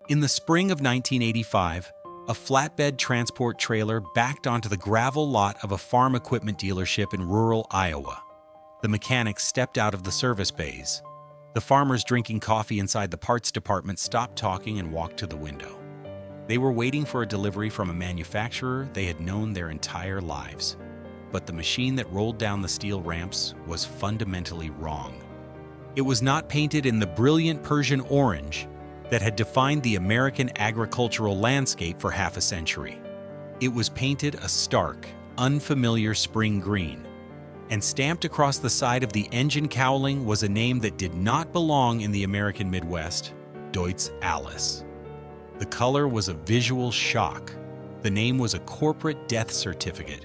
In the spring of 1985, a flatbed transport trailer backed onto the gravel lot of a farm equipment dealership in rural Iowa. The mechanics stepped out of the service bays. The farmers drinking coffee inside the parts department stopped talking and walked to the window. They were waiting for a delivery from a manufacturer they had known their entire lives. But the machine that rolled down the steel ramps was fundamentally wrong. It was not painted in the brilliant Persian orange that had defined the American agricultural landscape for half a century. It was painted a stark, unfamiliar spring green, and stamped across the side of the engine cowling was a name that did not belong in the American Midwest: Deutz-Allis. The color was a visual shock. The name was a corporate death certificate.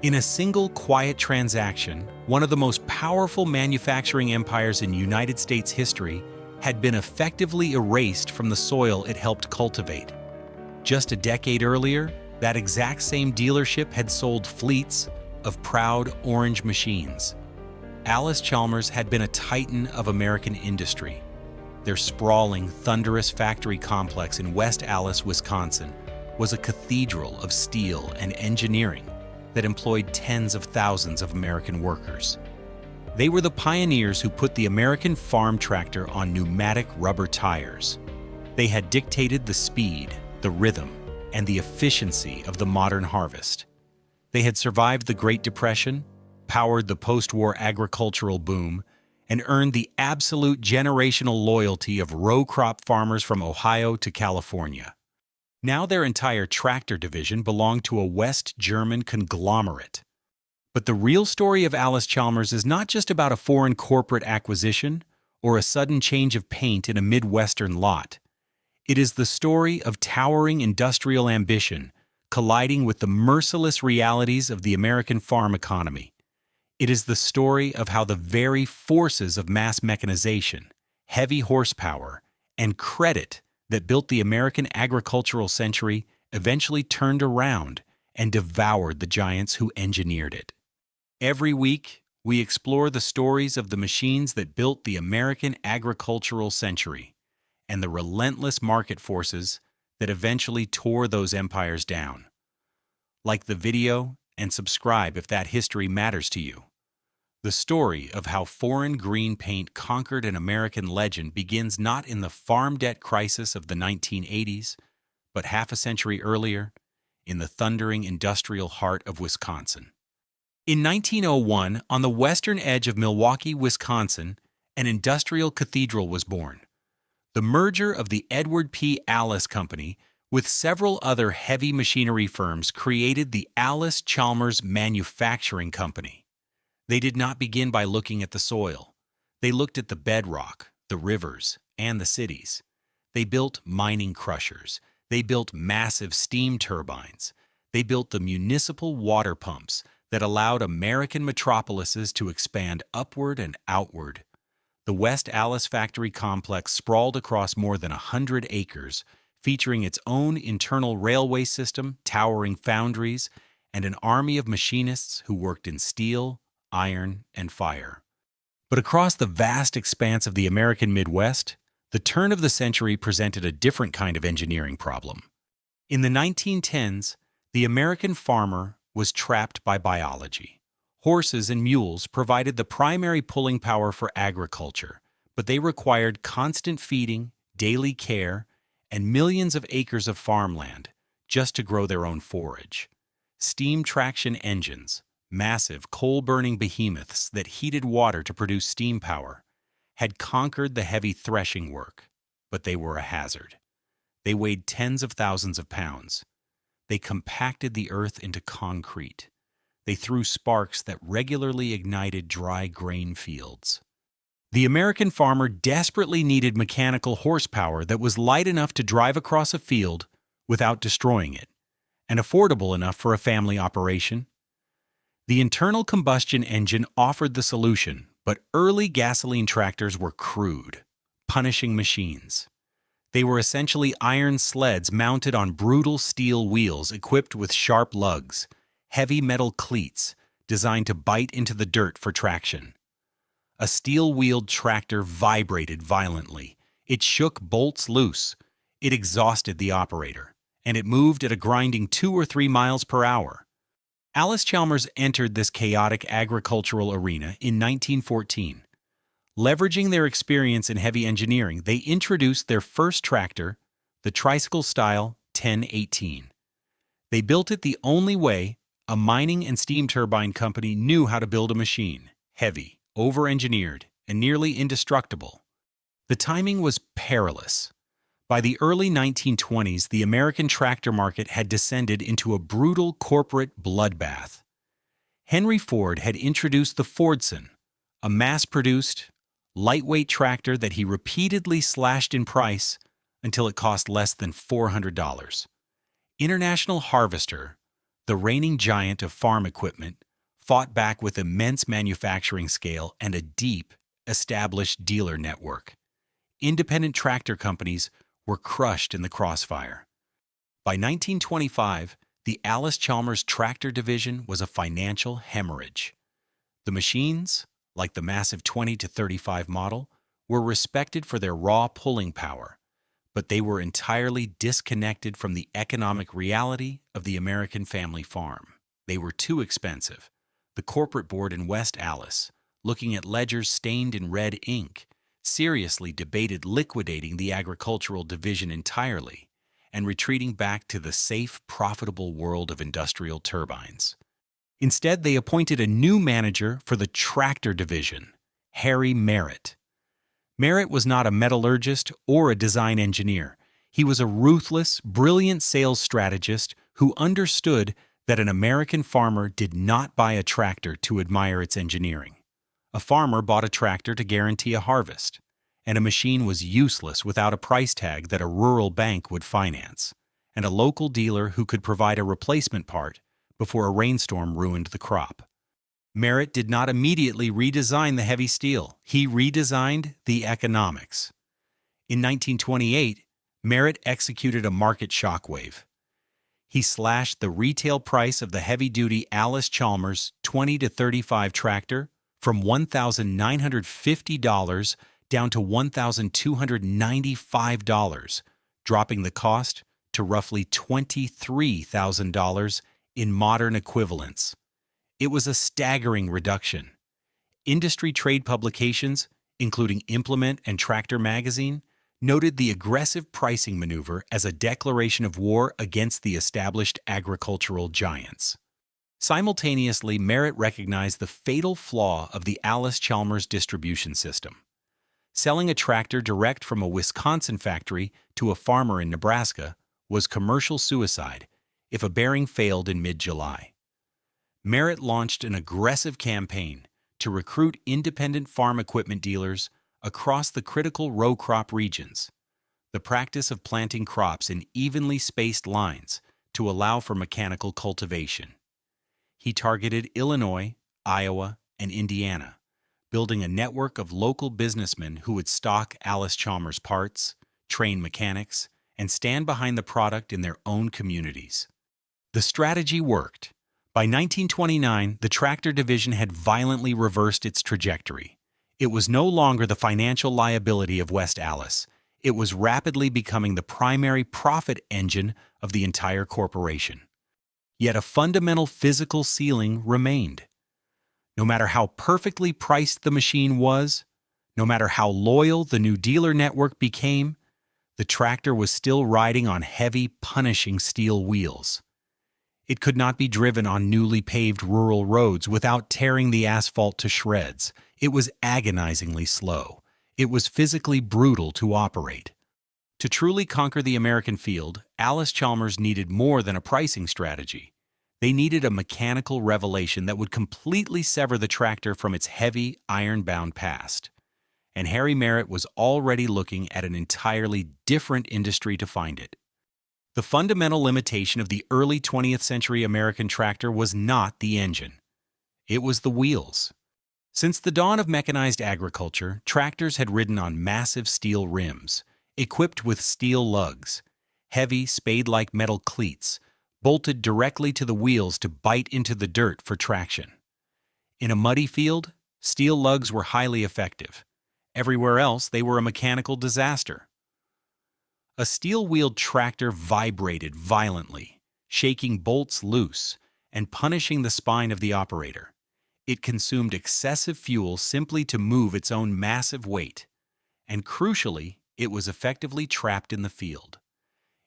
In a single quiet transaction, one of the most powerful manufacturing empires in United States history had been effectively erased from the soil it helped cultivate. Just a decade earlier, that exact same dealership had sold fleets of proud orange machines. Allis-Chalmers had been a titan of American industry. Their sprawling, thunderous factory complex in West Allis, Wisconsin, was a cathedral of steel and engineering that employed tens of thousands of American workers. They were the pioneers who put the American farm tractor on pneumatic rubber tires. They had dictated the speed, the rhythm, and the efficiency of the modern harvest. They had survived the Great Depression, powered the post-war agricultural boom, and earned the absolute generational loyalty of row crop farmers from Ohio to California. Now their entire tractor division belonged to a West German conglomerate. But the real story of Allis-Chalmers is not just about a foreign corporate acquisition or a sudden change of paint in a Midwestern lot. It is the story of towering industrial ambition colliding with the merciless realities of the American farm economy. It is the story of how the very forces of mass mechanization, heavy horsepower, and credit that built the American agricultural century eventually turned around and devoured the giants who engineered it. Every week, we explore the stories of the machines that built the American agricultural century and the relentless market forces that eventually tore those empires down. Like the video and subscribe if that history matters to you. The story of how foreign green paint conquered an American legend begins not in the farm debt crisis of the 1980s, but half a century earlier, in the thundering industrial heart of Wisconsin. In 1901, on the western edge of Milwaukee, Wisconsin, an industrial cathedral was born. The merger of the Edward P. Allis Company with several other heavy machinery firms created the Allis-Chalmers Manufacturing Company. They did not begin by looking at the soil. They looked at the bedrock, the rivers, and the cities. They built mining crushers. They built massive steam turbines. They built the municipal water pumps that allowed American metropolises to expand upward and outward. The West Allis factory complex sprawled across more than 100 acres, featuring its own internal railway system, towering foundries, and an army of machinists who worked in steel, iron, and fire. But across the vast expanse of the American Midwest, the turn of the century presented a different kind of engineering problem. In the 1910s, the American farmer was trapped by biology. Horses and mules provided the primary pulling power for agriculture, but they required constant feeding, daily care, and millions of acres of farmland just to grow their own forage. Steam traction engines, massive coal-burning behemoths that heated water to produce steam power, had conquered the heavy threshing work, but they were a hazard. They weighed tens of thousands of pounds. They compacted the earth into concrete. They threw sparks that regularly ignited dry grain fields. The American farmer desperately needed mechanical horsepower that was light enough to drive across a field without destroying it, and affordable enough for a family operation. The internal combustion engine offered the solution, but early gasoline tractors were crude, punishing machines. They were essentially iron sleds mounted on brutal steel wheels equipped with sharp lugs, heavy metal cleats designed to bite into the dirt for traction. A steel-wheeled tractor vibrated violently. It shook bolts loose. It exhausted the operator, and it moved at a grinding 2 or 3 miles per hour. Allis-Chalmers entered this chaotic agricultural arena in 1914. Leveraging their experience in heavy engineering, they introduced their first tractor, the tricycle-style 1018. They built it the only way a mining and steam turbine company knew how to build a machine: heavy, over-engineered, and nearly indestructible. The timing was perilous. By the early 1920s, the American tractor market had descended into a brutal corporate bloodbath. Henry Ford had introduced the Fordson, a mass-produced, lightweight tractor that he repeatedly slashed in price until it cost less than $400. International Harvester, the reigning giant of farm equipment, fought back with immense manufacturing scale and a deep, established dealer network. Independent tractor companies were crushed in the crossfire. By 1925, the Allis-Chalmers tractor division was a financial hemorrhage. The machines, like the massive 20 to 35 model, were respected for their raw pulling power, but they were entirely disconnected from the economic reality of the American family farm. They were too expensive. The corporate board in West Allis, looking at ledgers stained in red ink, seriously debated liquidating the agricultural division entirely and retreating back to the safe, profitable world of industrial turbines. Instead, they appointed a new manager for the tractor division, Harry Merritt. Merritt was not a metallurgist or a design engineer. He was a ruthless, brilliant sales strategist who understood that an American farmer did not buy a tractor to admire its engineering. A farmer bought a tractor to guarantee a harvest, and a machine was useless without a price tag that a rural bank would finance, and a local dealer who could provide a replacement part before a rainstorm ruined the crop. Merritt did not immediately redesign the heavy steel. He redesigned the economics. In 1928, Merritt executed a market shockwave. He slashed the retail price of the heavy-duty Allis-Chalmers 20 to 35 tractor from $1,950 down to $1,295, dropping the cost to roughly $23,000 in modern equivalents. It was a staggering reduction. Industry trade publications, including Implement and Tractor Magazine, noted the aggressive pricing maneuver as a declaration of war against the established agricultural giants. Simultaneously, Merritt recognized the fatal flaw of the Allis-Chalmers distribution system. Selling a tractor direct from a Wisconsin factory to a farmer in Nebraska was commercial suicide if a bearing failed in mid-July. Merritt launched an aggressive campaign to recruit independent farm equipment dealers across the critical row crop regions, the practice of planting crops in evenly spaced lines to allow for mechanical cultivation. He targeted Illinois, Iowa, and Indiana, building a network of local businessmen who would stock Allis-Chalmers parts, train mechanics, and stand behind the product in their own communities. The strategy worked. By 1929, the tractor division had violently reversed its trajectory. It was no longer the financial liability of West Allis. It was rapidly becoming the primary profit engine of the entire corporation. Yet a fundamental physical ceiling remained. No matter how perfectly priced the machine was, no matter how loyal the new dealer network became, the tractor was still riding on heavy, punishing steel wheels. It could not be driven on newly paved rural roads without tearing the asphalt to shreds. It was agonizingly slow. It was physically brutal to operate. To truly conquer the American field, Allis-Chalmers needed more than a pricing strategy. They needed a mechanical revelation that would completely sever the tractor from its heavy, iron-bound past. And Harry Merritt was already looking at an entirely different industry to find it. The fundamental limitation of the early 20th century American tractor was not the engine. It was the wheels. Since the dawn of mechanized agriculture, tractors had ridden on massive steel rims, equipped with steel lugs, heavy spade-like metal cleats, bolted directly to the wheels to bite into the dirt for traction. In a muddy field, steel lugs were highly effective. Everywhere else, they were a mechanical disaster. A steel-wheeled tractor vibrated violently, shaking bolts loose and punishing the spine of the operator. It consumed excessive fuel simply to move its own massive weight, and crucially, it was effectively trapped in the field.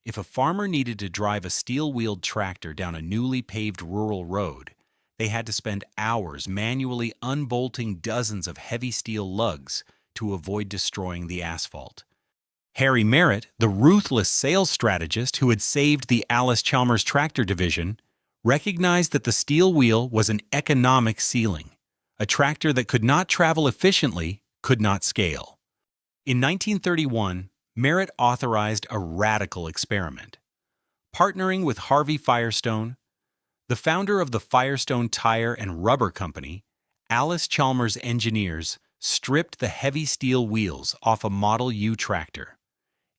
If a farmer needed to drive a steel-wheeled tractor down a newly paved rural road, they had to spend hours manually unbolting dozens of heavy steel lugs to avoid destroying the asphalt. Harry Merritt, the ruthless sales strategist who had saved the Allis-Chalmers tractor division, recognized that the steel wheel was an economic ceiling. A tractor that could not travel efficiently could not scale. In 1931, Merritt authorized a radical experiment. Partnering with Harvey Firestone, the founder of the Firestone Tire and Rubber Company, Allis-Chalmers engineers stripped the heavy steel wheels off a Model U tractor.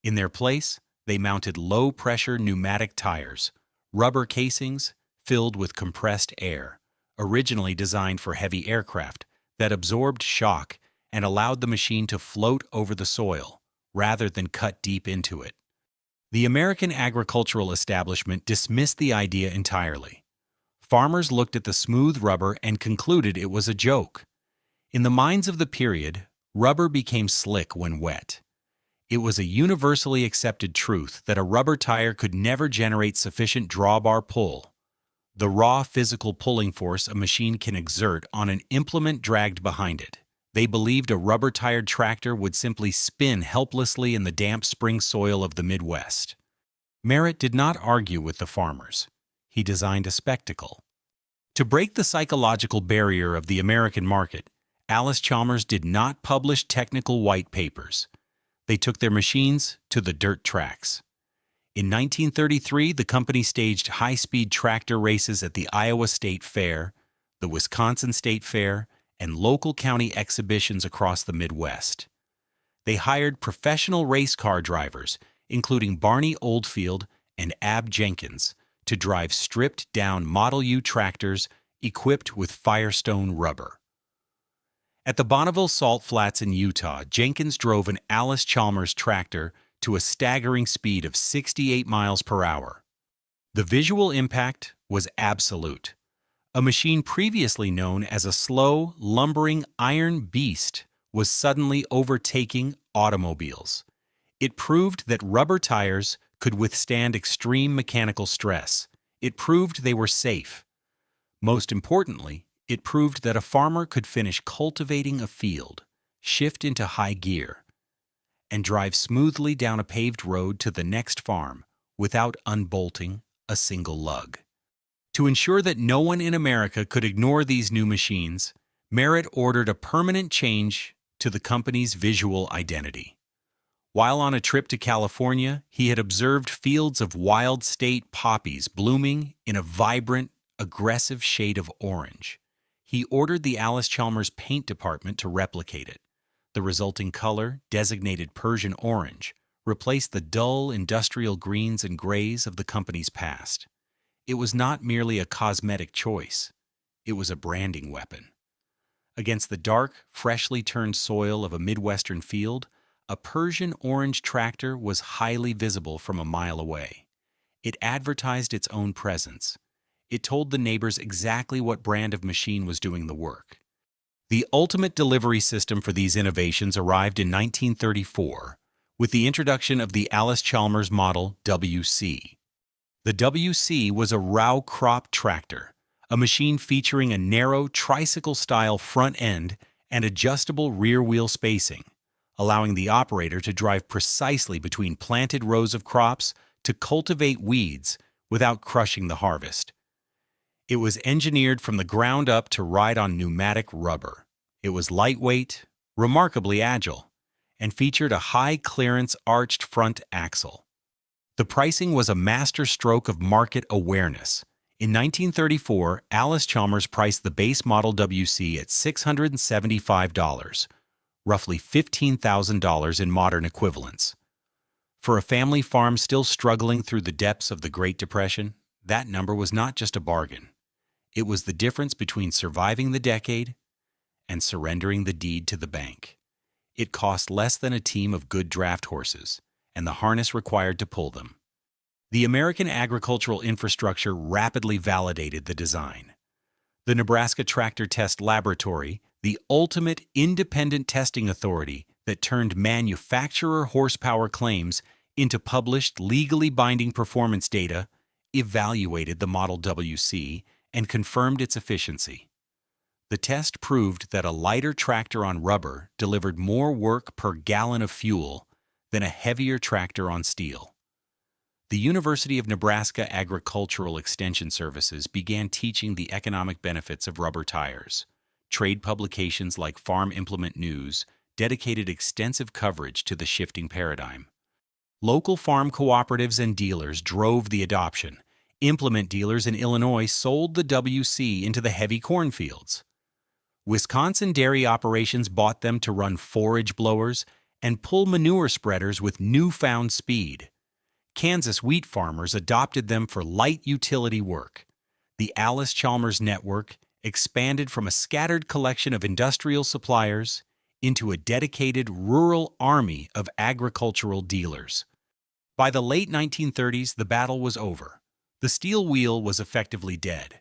In their place, they mounted low-pressure pneumatic tires, rubber casings filled with compressed air, originally designed for heavy aircraft, that absorbed shock and allowed the machine to float over the soil, rather than cut deep into it. The American agricultural establishment dismissed the idea entirely. Farmers looked at the smooth rubber and concluded it was a joke. In the minds of the period, rubber became slick when wet. It was a universally accepted truth that a rubber tire could never generate sufficient drawbar pull, the raw physical pulling force a machine can exert on an implement dragged behind it. They believed a rubber-tired tractor would simply spin helplessly in the damp spring soil of the Midwest. Merritt did not argue with the farmers. He designed a spectacle. To break the psychological barrier of the American market, Allis-Chalmers did not publish technical white papers. They took their machines to the dirt tracks. In 1933, the company staged high-speed tractor races at the Iowa State Fair, the Wisconsin State Fair, and local county exhibitions across the Midwest. They hired professional race car drivers, including Barney Oldfield and Ab Jenkins, to drive stripped-down Model U tractors equipped with Firestone rubber. At the Bonneville Salt Flats in Utah, Jenkins drove an Allis-Chalmers tractor to a staggering speed of 68 miles per hour. The visual impact was absolute. A machine previously known as a slow, lumbering iron beast was suddenly overtaking automobiles. It proved that rubber tires could withstand extreme mechanical stress. It proved they were safe. Most importantly, it proved that a farmer could finish cultivating a field, shift into high gear, and drive smoothly down a paved road to the next farm without unbolting a single lug. To ensure that no one in America could ignore these new machines, Merritt ordered a permanent change to the company's visual identity. While on a trip to California, he had observed fields of wild state poppies blooming in a vibrant, aggressive shade of orange. He ordered the Allis-Chalmers paint department to replicate it. The resulting color, designated Persian Orange, replaced the dull industrial greens and grays of the company's past. It was not merely a cosmetic choice. It was a branding weapon. Against the dark, freshly turned soil of a Midwestern field, a Persian Orange tractor was highly visible from a mile away. It advertised its own presence. It told the neighbors exactly what brand of machine was doing the work. The ultimate delivery system for these innovations arrived in 1934 with the introduction of the Allis-Chalmers Model WC. The WC was a row crop tractor, a machine featuring a narrow tricycle-style front end and adjustable rear wheel spacing, allowing the operator to drive precisely between planted rows of crops to cultivate weeds without crushing the harvest. It was engineered from the ground up to ride on pneumatic rubber. It was lightweight, remarkably agile, and featured a high-clearance arched front axle. The pricing was a master stroke of market awareness. In 1934, Allis-Chalmers priced the base model WC at $675, roughly $15,000 in modern equivalents. For a family farm still struggling through the depths of the Great Depression, that number was not just a bargain. It was the difference between surviving the decade and surrendering the deed to the bank. It cost less than a team of good draft horses, and the harness required to pull them. The American agricultural infrastructure rapidly validated the design. The Nebraska Tractor Test Laboratory, the ultimate independent testing authority that turned manufacturer horsepower claims into published, legally binding performance data, evaluated the Model WC and confirmed its efficiency. The test proved that a lighter tractor on rubber delivered more work per gallon of fuel than a heavier tractor on steel. The University of Nebraska Agricultural Extension Services began teaching the economic benefits of rubber tires. Trade publications like Farm Implement News dedicated extensive coverage to the shifting paradigm. Local farm cooperatives and dealers drove the adoption. Implement dealers in Illinois sold the WC into the heavy cornfields. Wisconsin dairy operations bought them to run forage blowers and pull manure spreaders with newfound speed. Kansas wheat farmers adopted them for light utility work. The Allis-Chalmers network expanded from a scattered collection of industrial suppliers into a dedicated rural army of agricultural dealers. By the late 1930s, the battle was over. The steel wheel was effectively dead.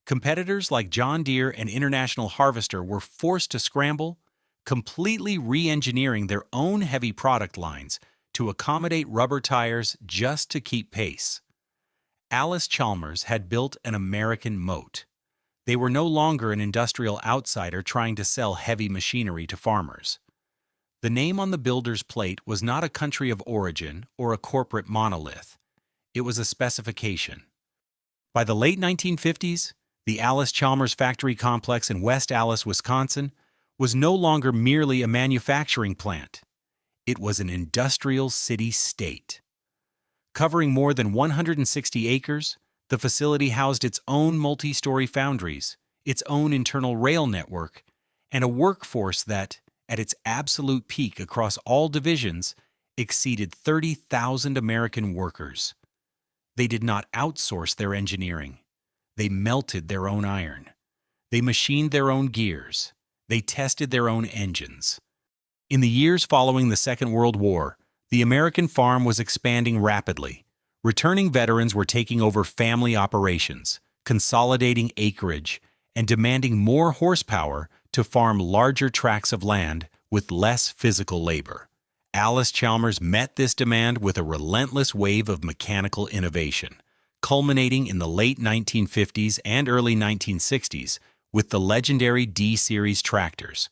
Competitors like John Deere and International Harvester were forced to scramble, completely re-engineering their own heavy product lines to accommodate rubber tires just to keep pace. Allis-Chalmers had built an American moat. They were no longer an industrial outsider trying to sell heavy machinery to farmers. The name on the builder's plate was not a country of origin or a corporate monolith. It was a specification. By the late 1950s, the Allis-Chalmers factory complex in West Allis, Wisconsin, was no longer merely a manufacturing plant. It was an industrial city-state. Covering more than 160 acres, the facility housed its own multi-story foundries, its own internal rail network, and a workforce that, at its absolute peak across all divisions, exceeded 30,000 American workers. They did not outsource their engineering. They melted their own iron. They machined their own gears. They tested their own engines. In the years following the Second World War, the American farm was expanding rapidly. Returning veterans were taking over family operations, consolidating acreage, and demanding more horsepower to farm larger tracts of land with less physical labor. Allis-Chalmers met this demand with a relentless wave of mechanical innovation, culminating in the late 1950s and early 1960s with the legendary D-Series tractors.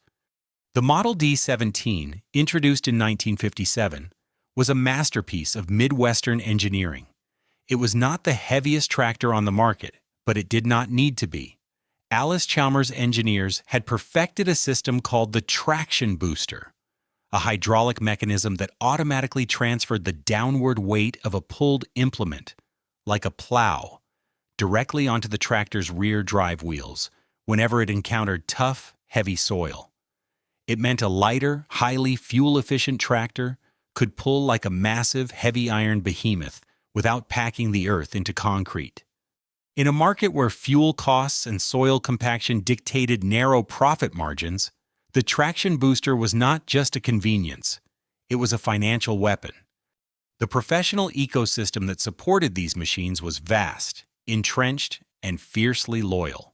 The Model D17, introduced in 1957, was a masterpiece of Midwestern engineering. It was not the heaviest tractor on the market, but it did not need to be. Allis-Chalmers engineers had perfected a system called the traction booster, a hydraulic mechanism that automatically transferred the downward weight of a pulled implement, like a plow, directly onto the tractor's rear drive wheels whenever it encountered tough, heavy soil. It meant a lighter, highly fuel-efficient tractor could pull like a massive, heavy iron behemoth without packing the earth into concrete. In a market where fuel costs and soil compaction dictated narrow profit margins, the traction booster was not just a convenience, it was a financial weapon. The professional ecosystem that supported these machines was vast, entrenched, and fiercely loyal.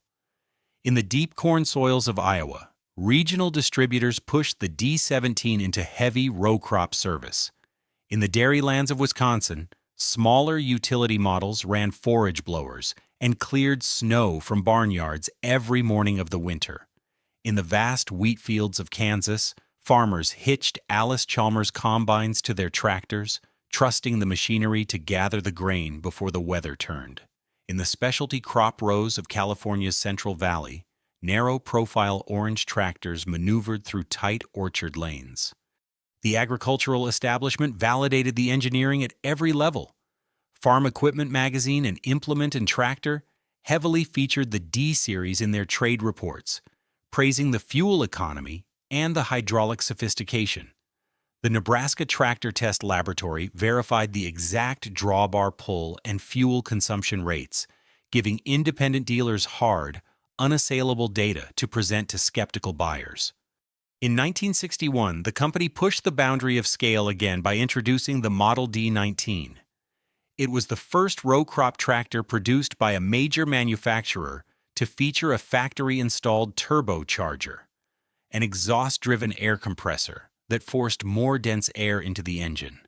In the deep corn soils of Iowa, regional distributors pushed the D17 into heavy row crop service. In the dairy lands of Wisconsin, smaller utility models ran forage blowers and cleared snow from barnyards every morning of the winter. In the vast wheat fields of Kansas, farmers hitched Allis-Chalmers combines to their tractors, trusting the machinery to gather the grain before the weather turned. In the specialty crop rows of California's Central Valley, narrow-profile orange tractors maneuvered through tight orchard lanes. The agricultural establishment validated the engineering at every level. Farm Equipment magazine and Implement and Tractor heavily featured the D-Series in their trade reports, praising the fuel economy and the hydraulic sophistication. The Nebraska Tractor Test Laboratory verified the exact drawbar pull and fuel consumption rates, giving independent dealers hard, unassailable data to present to skeptical buyers. In 1961, the company pushed the boundary of scale again by introducing the Model D19. It was the first row crop tractor produced by a major manufacturer to feature a factory-installed turbocharger, an exhaust-driven air compressor that forced more dense air into the engine,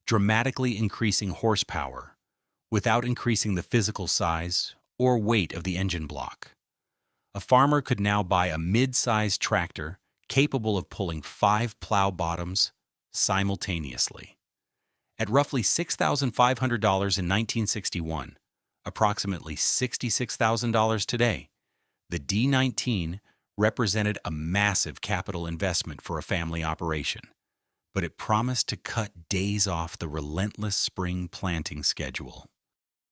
dramatically increasing horsepower, without increasing the physical size or weight of the engine block. A farmer could now buy a mid-sized tractor capable of pulling 5 plow bottoms simultaneously. At roughly $6,500 in 1961, approximately $66,000 today, the D19 represented a massive capital investment for a family operation, but it promised to cut days off the relentless spring planting schedule.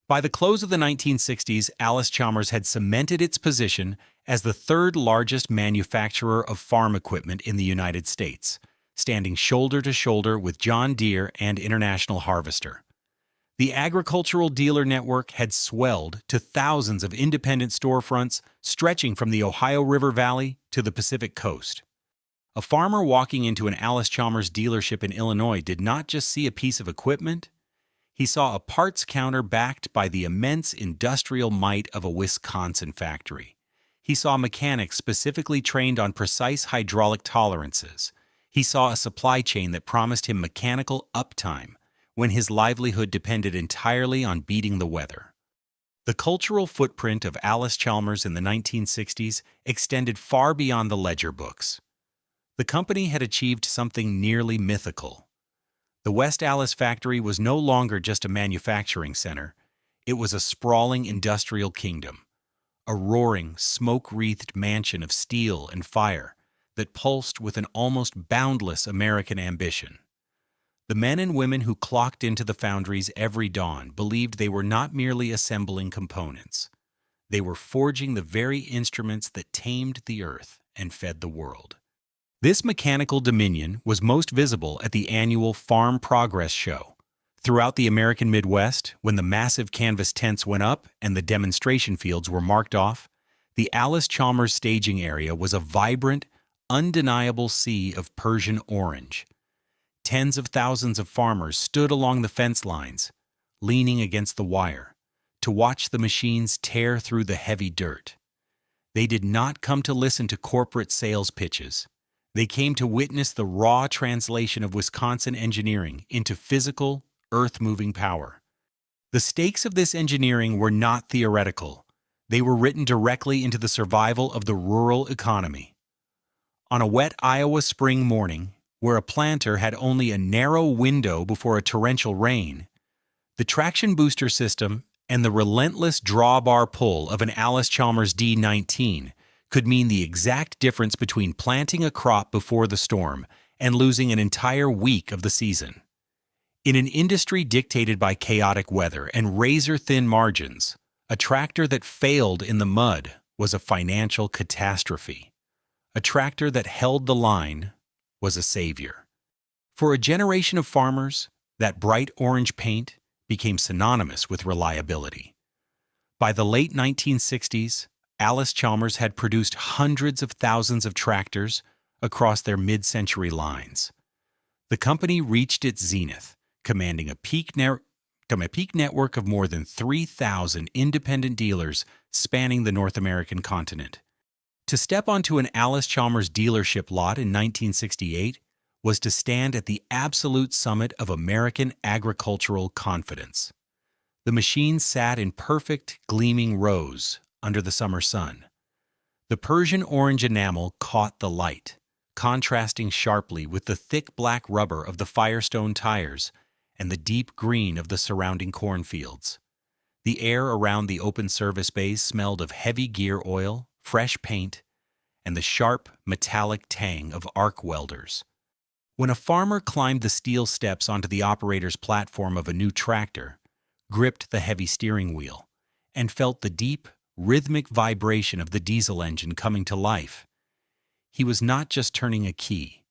By the close of the 1960s, Allis-Chalmers had cemented its position as the third largest manufacturer of farm equipment in the United States, standing shoulder to shoulder with John Deere and International Harvester. The agricultural dealer network had swelled to thousands of independent storefronts stretching from the Ohio River Valley to the Pacific Coast. A farmer walking into an Allis-Chalmers dealership in Illinois did not just see a piece of equipment. He saw a parts counter backed by the immense industrial might of a Wisconsin factory. He saw mechanics specifically trained on precise hydraulic tolerances. He saw a supply chain that promised him mechanical uptime when his livelihood depended entirely on beating the weather. The cultural footprint of Allis-Chalmers in the 1960s extended far beyond the ledger books. The company had achieved something nearly mythical. The West Allis factory was no longer just a manufacturing center. It was a sprawling industrial kingdom, a roaring, smoke-wreathed mansion of steel and fire that pulsed with an almost boundless American ambition. The men and women who clocked into the foundries every dawn believed they were not merely assembling components. They were forging the very instruments that tamed the earth and fed the world. This mechanical dominion was most visible at the annual Farm Progress Show. Throughout the American Midwest, when the massive canvas tents went up and the demonstration fields were marked off, the Allis-Chalmers staging area was a vibrant, undeniable sea of Persian orange. Tens of thousands of farmers stood along the fence lines, leaning against the wire, to watch the machines tear through the heavy dirt. They did not come to listen to corporate sales pitches. They came to witness the raw translation of Wisconsin engineering into physical, earth-moving power. The stakes of this engineering were not theoretical. They were written directly into the survival of the rural economy. On a wet Iowa spring morning, where a planter had only a narrow window before a torrential rain, the traction booster system and the relentless drawbar pull of an Allis-Chalmers D19 could mean the exact difference between planting a crop before the storm and losing an entire week of the season. In an industry dictated by chaotic weather and razor-thin margins, a tractor that failed in the mud was a financial catastrophe. A tractor that held the line was a savior. For a generation of farmers, that bright orange paint became synonymous with reliability. By the late 1960s, Allis-Chalmers had produced hundreds of thousands of tractors across their mid-century lines. The company reached its zenith, commanding a peak network of more than 3,000 independent dealers spanning the North American continent. To step onto an Allis-Chalmers dealership lot in 1968 was to stand at the absolute summit of American agricultural confidence. The machines sat in perfect, gleaming rows under the summer sun. The Persian orange enamel caught the light, contrasting sharply with the thick black rubber of the Firestone tires and the deep green of the surrounding cornfields. The air around the open service bays smelled of heavy gear oil, fresh paint, and the sharp, metallic tang of arc welders. When a farmer climbed the steel steps onto the operator's platform of a new tractor, gripped the heavy steering wheel, and felt the deep, rhythmic vibration of the diesel engine coming to life, he was not just turning a key.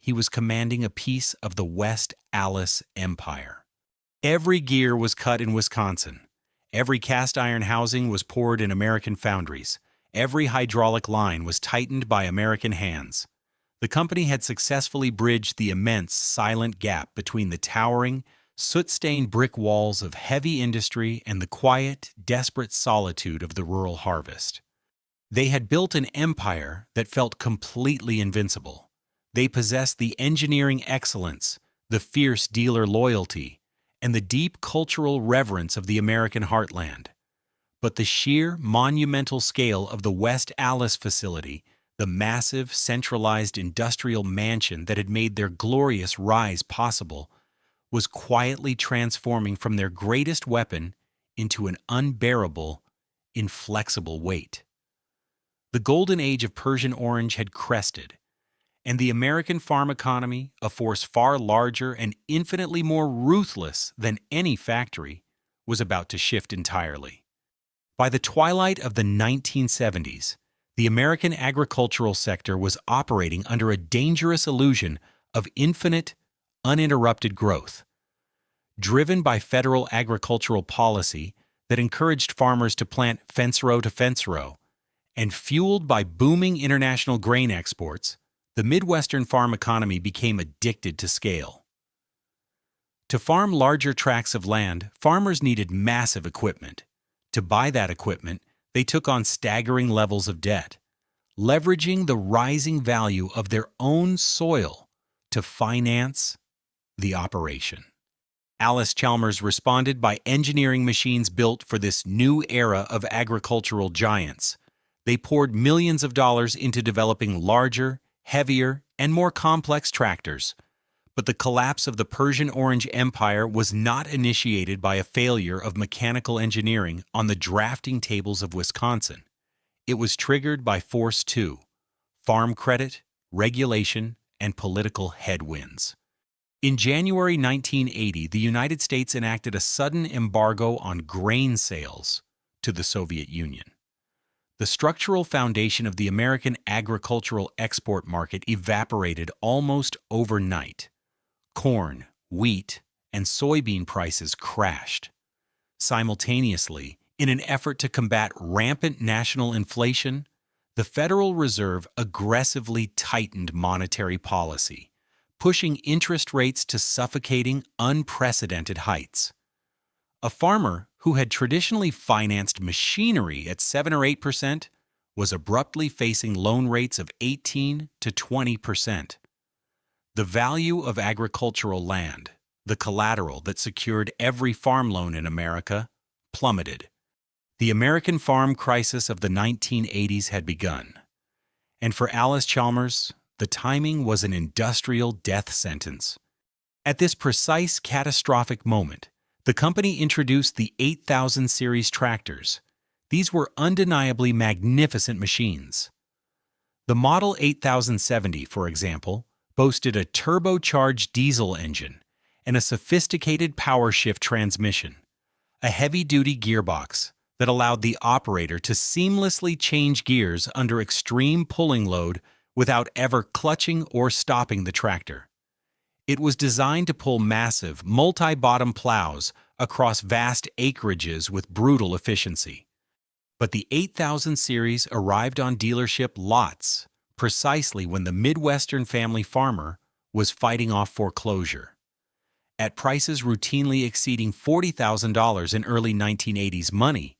He was commanding a piece of the West Allis empire. Every gear was cut in Wisconsin. Every cast iron housing was poured in American foundries. Every hydraulic line was tightened by American hands. The company had successfully bridged the immense, silent gap between the towering, soot-stained brick walls of heavy industry and the quiet, desperate solitude of the rural harvest. They had built an empire that felt completely invincible. They possessed the engineering excellence, the fierce dealer loyalty, and the deep cultural reverence of the American heartland. But the sheer, monumental scale of the West Allis facility, the massive, centralized industrial mansion that had made their glorious rise possible, was quietly transforming from their greatest weapon into an unbearable, inflexible weight. The golden age of Persian Orange had crested, and the American farm economy, a force far larger and infinitely more ruthless than any factory, was about to shift entirely. By the twilight of the 1970s, the American agricultural sector was operating under a dangerous illusion of infinite, uninterrupted growth. Driven by federal agricultural policy that encouraged farmers to plant fence row to fence row, and fueled by booming international grain exports, the Midwestern farm economy became addicted to scale. To farm larger tracts of land, farmers needed massive equipment. To buy that equipment, they took on staggering levels of debt, leveraging the rising value of their own soil to finance the operation. Allis-Chalmers responded by engineering machines built for this new era of agricultural giants. They poured millions of dollars into developing larger, heavier, and more complex tractors. But the collapse of the Persian Orange Empire was not initiated by a failure of mechanical engineering on the drafting tables of Wisconsin. It was triggered by Force 2, farm credit, regulation, and political headwinds. In January 1980, the United States enacted a sudden embargo on grain sales to the Soviet Union. The structural foundation of the American agricultural export market evaporated almost overnight. Corn, wheat, and soybean prices crashed. Simultaneously, in an effort to combat rampant national inflation, the Federal Reserve aggressively tightened monetary policy, pushing interest rates to suffocating, unprecedented heights. A farmer who had traditionally financed machinery at 7 or 8% was abruptly facing loan rates of 18 to 20%. The value of agricultural land, the collateral that secured every farm loan in America, plummeted. The American farm crisis of the 1980s had begun. And for Allis-Chalmers, the timing was an industrial death sentence. At this precise catastrophic moment, the company introduced the 8000 series tractors. These were undeniably magnificent machines. The Model 8070, for example, boasted a turbocharged diesel engine and a sophisticated power shift transmission, a heavy-duty gearbox that allowed the operator to seamlessly change gears under extreme pulling load without ever clutching or stopping the tractor. It was designed to pull massive, multi-bottom plows across vast acreages with brutal efficiency. But the 8000 series arrived on dealership lots precisely when the Midwestern family farmer was fighting off foreclosure. At prices routinely exceeding $40,000 in early 1980s money,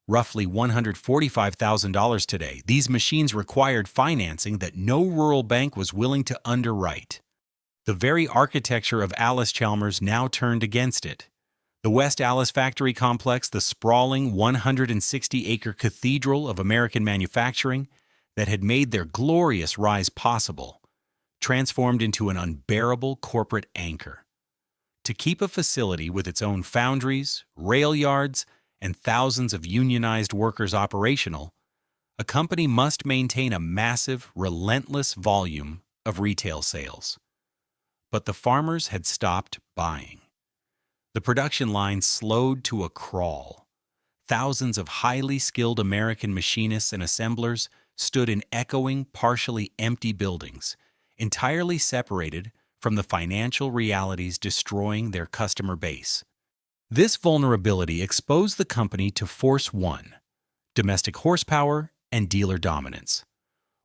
roughly $145,000 today, these machines required financing that no rural bank was willing to underwrite. The very architecture of Allis-Chalmers now turned against it. The West Allis factory complex, the sprawling 160-acre cathedral of American manufacturing that had made their glorious rise possible, transformed into an unbearable corporate anchor. To keep a facility with its own foundries, rail yards, and thousands of unionized workers operational, a company must maintain a massive, relentless volume of retail sales. But the farmers had stopped buying. The production line slowed to a crawl. Thousands of highly skilled American machinists and assemblers stood in echoing, partially empty buildings, entirely separated from the financial realities destroying their customer base. This vulnerability exposed the company to Force 1, domestic horsepower and dealer dominance.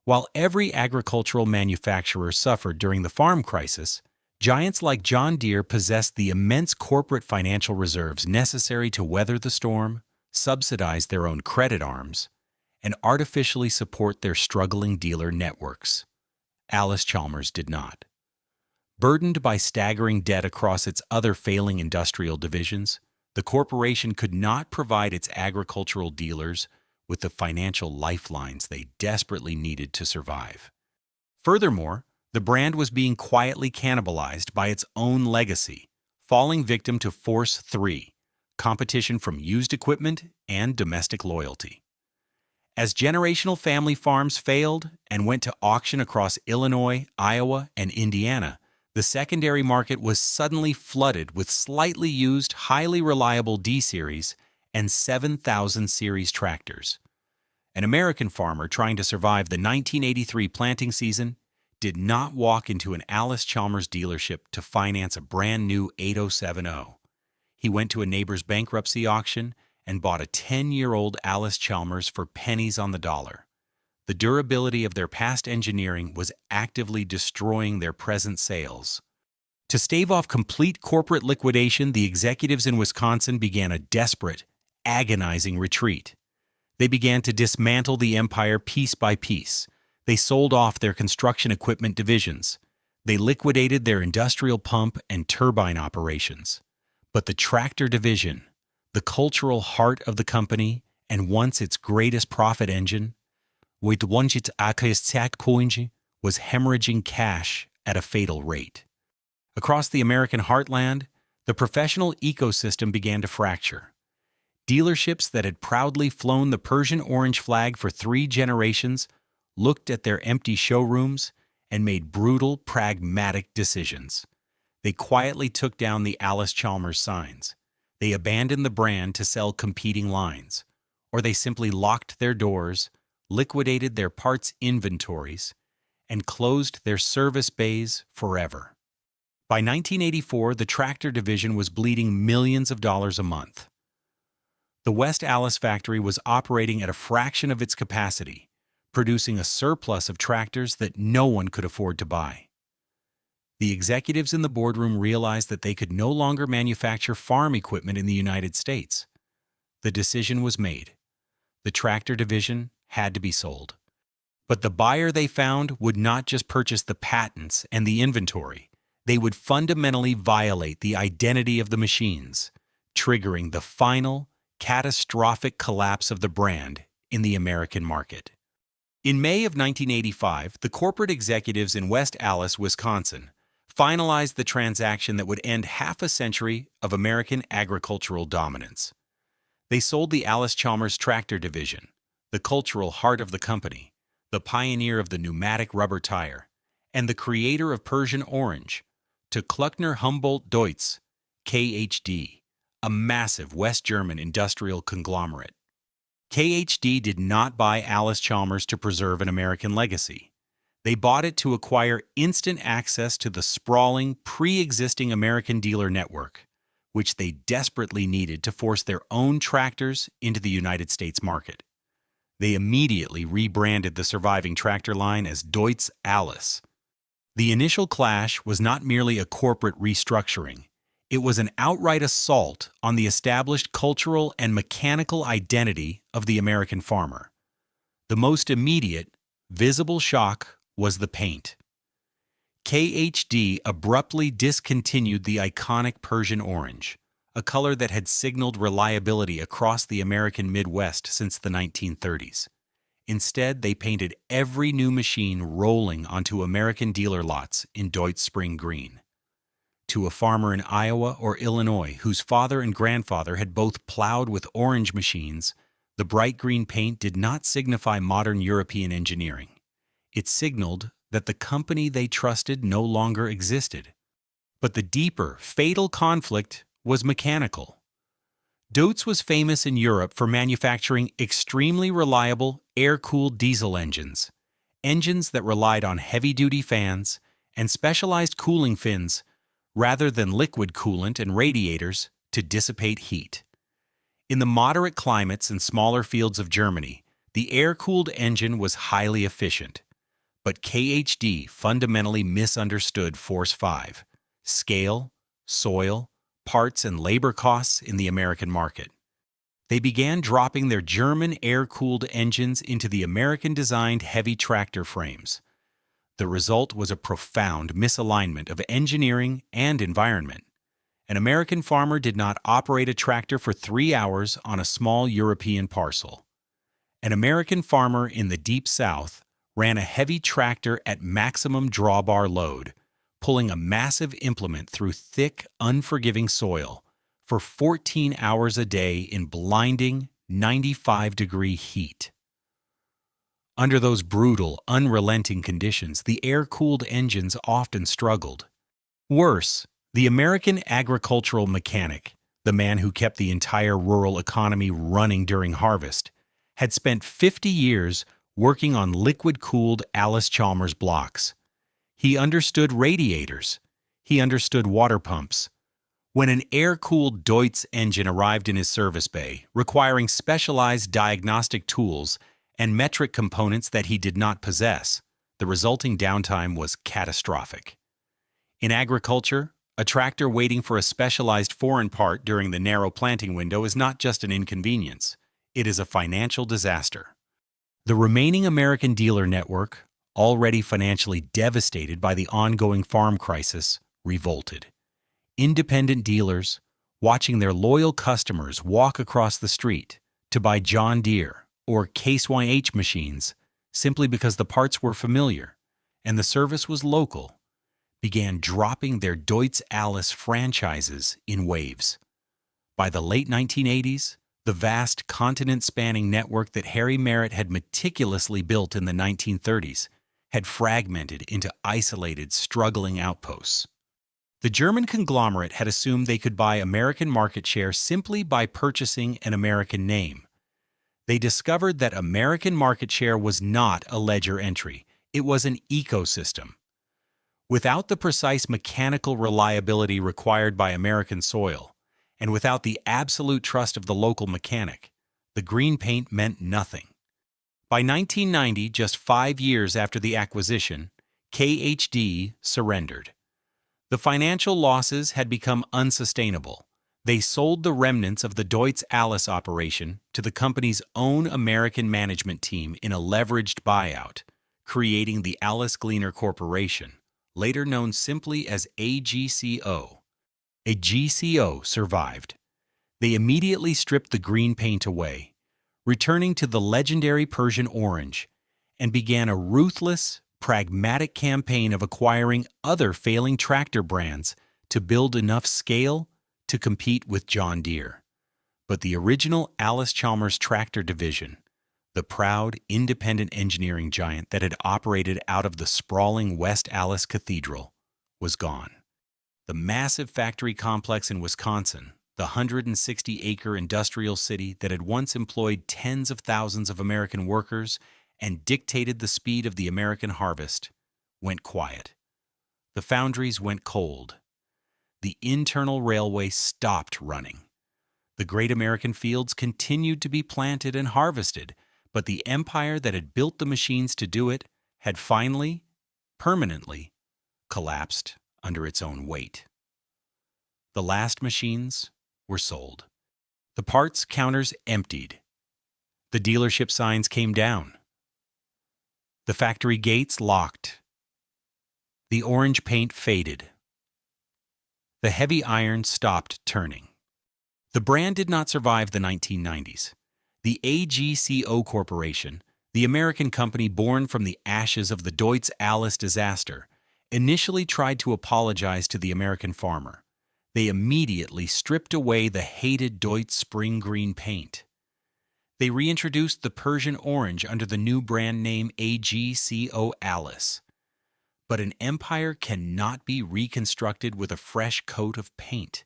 While every agricultural manufacturer suffered during the farm crisis, giants like John Deere possessed the immense corporate financial reserves necessary to weather the storm, subsidize their own credit arms, and artificially support their struggling dealer networks. Allis-Chalmers did not. Burdened by staggering debt across its other failing industrial divisions, the corporation could not provide its agricultural dealers with the financial lifelines they desperately needed to survive. Furthermore, the brand was being quietly cannibalized by its own legacy, falling victim to Force 3, competition from used equipment and domestic loyalty. As generational family farms failed and went to auction across Illinois, Iowa, and Indiana, the secondary market was suddenly flooded with slightly used, highly reliable D-Series and 7000 Series tractors. An American farmer trying to survive the 1983 planting season did not walk into an Allis-Chalmers dealership to finance a brand new 8070. He went to a neighbor's bankruptcy auction and bought a 10-year-old Allis-Chalmers for pennies on the dollar. The durability of their past engineering was actively destroying their present sales. To stave off complete corporate liquidation, the executives in Wisconsin began a desperate, agonizing retreat. They began to dismantle the empire piece by piece. They sold off their construction equipment divisions. They liquidated their industrial pump and turbine operations. But the tractor division, the cultural heart of the company and once its greatest profit engine, was hemorrhaging cash at a fatal rate. Across the American heartland, the professional ecosystem began to fracture. Dealerships that had proudly flown the Persian Orange flag for 3 generations looked at their empty showrooms and made brutal, pragmatic decisions. They quietly took down the Allis-Chalmers signs. They abandoned the brand to sell competing lines, or they simply locked their doors, liquidated their parts inventories, and closed their service bays forever. By 1984, the tractor division was bleeding millions of dollars a month. The West Allis factory was operating at a fraction of its capacity, producing a surplus of tractors that no one could afford to buy. The executives in the boardroom realized that they could no longer manufacture farm equipment in the United States. The decision was made. The tractor division had to be sold. But the buyer they found would not just purchase the patents and the inventory. They would fundamentally violate the identity of the machines, triggering the final, catastrophic collapse of the brand in the American market. In May of 1985, the corporate executives in West Allis, Wisconsin, finalized the transaction that would end half a century of American agricultural dominance. They sold the Allis-Chalmers tractor division, the cultural heart of the company, the pioneer of the pneumatic rubber tire, and the creator of Persian Orange, to Kluckner Humboldt Deutz, KHD, a massive West German industrial conglomerate. KHD did not buy Allis-Chalmers to preserve an American legacy. They bought it to acquire instant access to the sprawling, pre-existing American dealer network, which they desperately needed to force their own tractors into the United States market. They immediately rebranded the surviving tractor line as Deutz-Allis. The initial clash was not merely a corporate restructuring. It was an outright assault on the established cultural and mechanical identity of the American farmer. The most immediate, visible shock was the paint. KHD abruptly discontinued the iconic Persian Orange, a color that had signaled reliability across the American Midwest since the 1930s. Instead, they painted every new machine rolling onto American dealer lots in Deutz Spring Green. To a farmer in Iowa or Illinois whose father and grandfather had both plowed with orange machines, the bright green paint did not signify modern European engineering. It signaled that the company they trusted no longer existed. But the deeper, fatal conflict was mechanical. Deutz was famous in Europe for manufacturing extremely reliable, air-cooled diesel engines that relied on heavy-duty fans and specialized cooling fins rather than liquid coolant and radiators to dissipate heat. In the moderate climates and smaller fields of Germany, the air-cooled engine was highly efficient. But KHD fundamentally misunderstood Force 5, scale, soil, parts, and labor costs in the American market. They began dropping their German air-cooled engines into the American-designed heavy tractor frames. The result was a profound misalignment of engineering and environment. An American farmer did not operate a tractor for 3 hours on a small European parcel. An American farmer in the Deep South ran a heavy tractor at maximum drawbar load, pulling a massive implement through thick, unforgiving soil for 14 hours a day in blinding 95-degree heat. Under those brutal, unrelenting conditions, the air-cooled engines often struggled. Worse, the American agricultural mechanic, the man who kept the entire rural economy running during harvest, had spent 50 years working on liquid-cooled Allis-Chalmers blocks. He understood radiators. He understood water pumps. When an air-cooled Deutz engine arrived in his service bay, requiring specialized diagnostic tools and metric components that he did not possess, the resulting downtime was catastrophic. In agriculture, a tractor waiting for a specialized foreign part during the narrow planting window is not just an inconvenience. It is a financial disaster. The remaining American dealer network, already financially devastated by the ongoing farm crisis, revolted. Independent dealers, watching their loyal customers walk across the street to buy John Deere or Case YH machines simply because the parts were familiar and the service was local, began dropping their Deutz-Allis franchises in waves. By the late 1980s, the vast continent-spanning network that Harry Merritt had meticulously built in the 1930s had fragmented into isolated, struggling outposts. The German conglomerate had assumed they could buy American market share simply by purchasing an American name. They discovered that American market share was not a ledger entry. It was an ecosystem. Without the precise mechanical reliability required by American soil, and without the absolute trust of the local mechanic, the green paint meant nothing. By 1990, just 5 years after the acquisition, KHD surrendered. The financial losses had become unsustainable. They sold the remnants of the Deutz-Allis operation to the company's own American management team in a leveraged buyout, creating the Allis-Chalmers Corporation, later known simply as AGCO. A GCO survived. They immediately stripped the green paint away, returning to the legendary Persian Orange, and began a ruthless, pragmatic campaign of acquiring other failing tractor brands to build enough scale to compete with John Deere. But the original Allis-Chalmers tractor division, the proud, independent engineering giant that had operated out of the sprawling West Allis Cathedral, was gone. The massive factory complex in Wisconsin, the 160-acre industrial city that had once employed tens of thousands of American workers and dictated the speed of the American harvest, went quiet. The foundries went cold. The internal railway stopped running. The great American fields continued to be planted and harvested, but the empire that had built the machines to do it had finally, permanently, collapsed under its own weight. The last machines were sold. The parts counters emptied. The dealership signs came down. The factory gates locked. The orange paint faded. The heavy iron stopped turning. The brand did not survive the 1990s. The AGCO Corporation, the American company born from the ashes of the Deutz-Allis disaster, initially tried to apologize to the American farmer. They immediately stripped away the hated Deutz spring green paint. They reintroduced the Persian Orange under the new brand name AGCO Allis. But an empire cannot be reconstructed with a fresh coat of paint.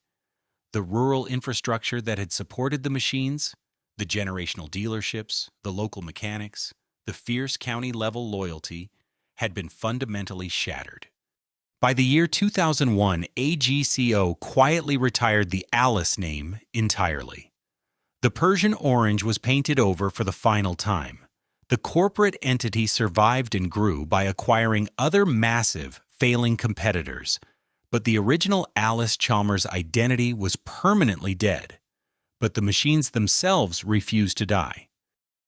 The rural infrastructure that had supported the machines, the generational dealerships, the local mechanics, the fierce county-level loyalty, had been fundamentally shattered. By the year 2001, AGCO quietly retired the Allis name entirely. The Persian Orange was painted over for the final time. The corporate entity survived and grew by acquiring other massive, failing competitors, but the original Allis-Chalmers identity was permanently dead. But the machines themselves refused to die.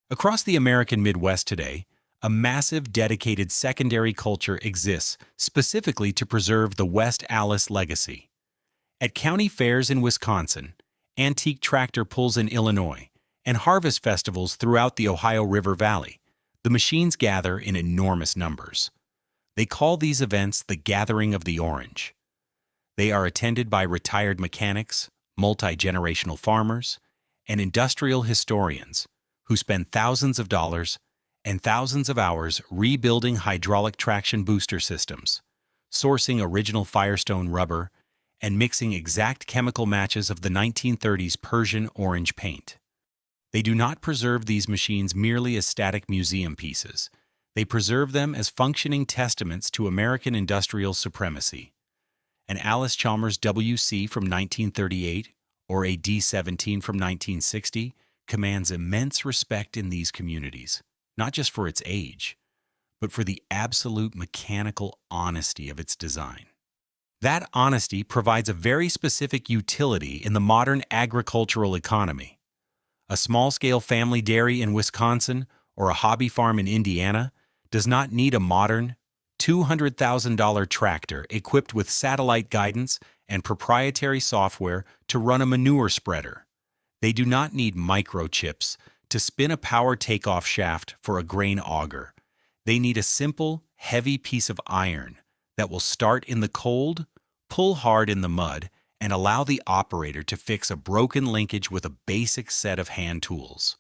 Across the American Midwest today, a massive dedicated secondary culture exists specifically to preserve the West Allis legacy. At county fairs in Wisconsin, antique tractor pulls in Illinois, and harvest festivals throughout the Ohio River Valley, the machines gather in enormous numbers. They call these events the Gathering of the Orange. They are attended by retired mechanics, multi-generational farmers, and industrial historians who spend thousands of dollars and thousands of hours rebuilding hydraulic traction booster systems, sourcing original Firestone rubber, and mixing exact chemical matches of the 1930s Persian Orange paint. They do not preserve these machines merely as static museum pieces. They preserve them as functioning testaments to American industrial supremacy. An Allis-Chalmers WC from 1938 or a D17 from 1960 commands immense respect in these communities, not just for its age, but for the absolute mechanical honesty of its design. That honesty provides a very specific utility in the modern agricultural economy. A small-scale family dairy in Wisconsin or a hobby farm in Indiana does not need a modern, $200,000 tractor equipped with satellite guidance and proprietary software to run a manure spreader. They do not need microchips to spin a power takeoff shaft for a grain auger. They need a simple, heavy piece of iron that will start in the cold, pull hard in the mud, and allow the operator to fix a broken linkage with a basic set of hand tools.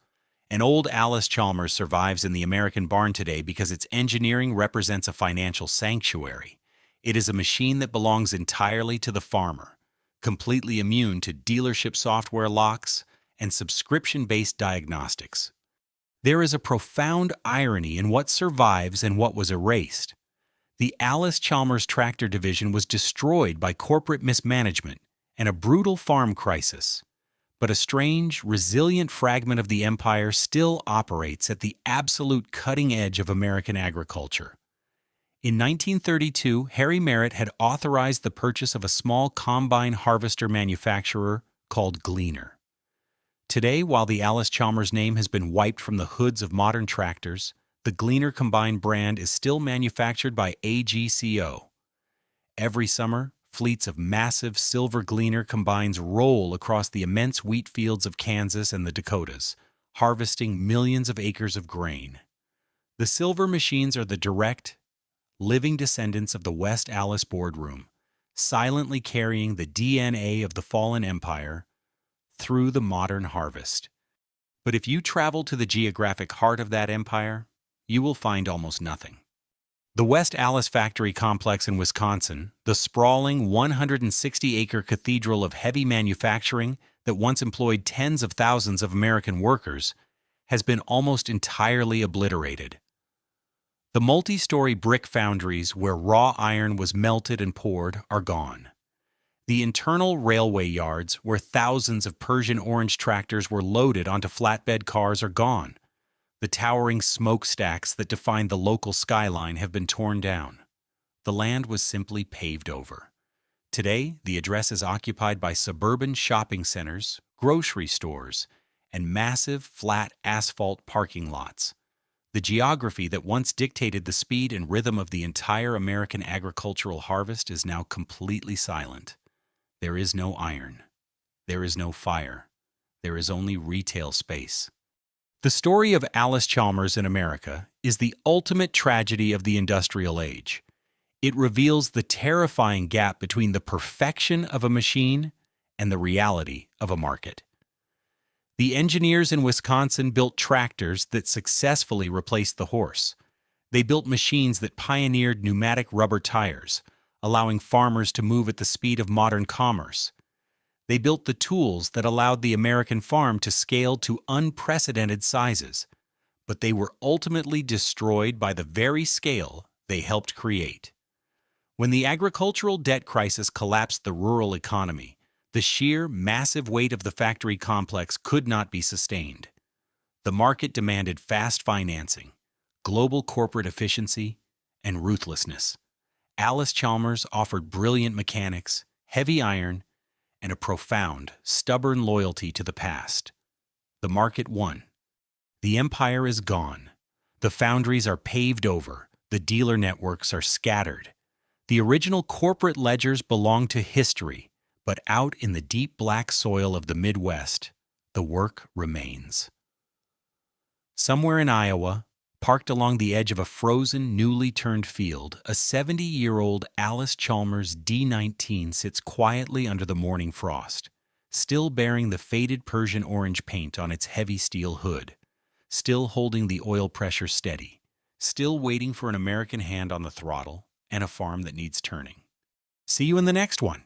An old Allis-Chalmers survives in the American barn today because its engineering represents a financial sanctuary. It is a machine that belongs entirely to the farmer, completely immune to dealership software locks and subscription-based diagnostics. There is a profound irony in what survives and what was erased. The Allis-Chalmers tractor division was destroyed by corporate mismanagement and a brutal farm crisis. But a strange, resilient fragment of the empire still operates at the absolute cutting edge of American agriculture. In 1932, Harry Merritt had authorized the purchase of a small combine harvester manufacturer called Gleaner. Today, while the Allis-Chalmers name has been wiped from the hoods of modern tractors, the Gleaner combine brand is still manufactured by AGCO. Every summer, fleets of massive silver Gleaner combines roll across the immense wheat fields of Kansas and the Dakotas, harvesting millions of acres of grain. The silver machines are the direct, living descendants of the West Allis boardroom, silently carrying the DNA of the fallen empire through the modern harvest. But if you travel to the geographic heart of that empire, you will find almost nothing. The West Allis factory complex in Wisconsin, the sprawling 160-acre cathedral of heavy manufacturing that once employed tens of thousands of American workers, has been almost entirely obliterated. The multi-story brick foundries where raw iron was melted and poured are gone. The internal railway yards where thousands of Persian Orange tractors were loaded onto flatbed cars are gone. The towering smokestacks that defined the local skyline have been torn down. The land was simply paved over. Today, the address is occupied by suburban shopping centers, grocery stores, and massive, flat asphalt parking lots. The geography that once dictated the speed and rhythm of the entire American agricultural harvest is now completely silent. There is no iron. There is no fire. There is only retail space. The story of Allis-Chalmers in America is the ultimate tragedy of the industrial age. It reveals the terrifying gap between the perfection of a machine and the reality of a market. The engineers in Wisconsin built tractors that successfully replaced the horse. They built machines that pioneered pneumatic rubber tires, allowing farmers to move at the speed of modern commerce. They built the tools that allowed the American farm to scale to unprecedented sizes, but they were ultimately destroyed by the very scale they helped create. When the agricultural debt crisis collapsed the rural economy, the sheer, massive weight of the factory complex could not be sustained. The market demanded fast financing, global corporate efficiency, and ruthlessness. Allis-Chalmers offered brilliant mechanics, heavy iron, and a profound, stubborn loyalty to the past. The market won. The empire is gone. The foundries are paved over. The dealer networks are scattered. The original corporate ledgers belong to history, but out in the deep black soil of the Midwest, the work remains. Somewhere in Iowa, parked along the edge of a frozen, newly turned field, a 70-year-old Allis-Chalmers D19 sits quietly under the morning frost, still bearing the faded Persian orange paint on its heavy steel hood, still holding the oil pressure steady, still waiting for an American hand on the throttle and a farm that needs turning. See you in the next one.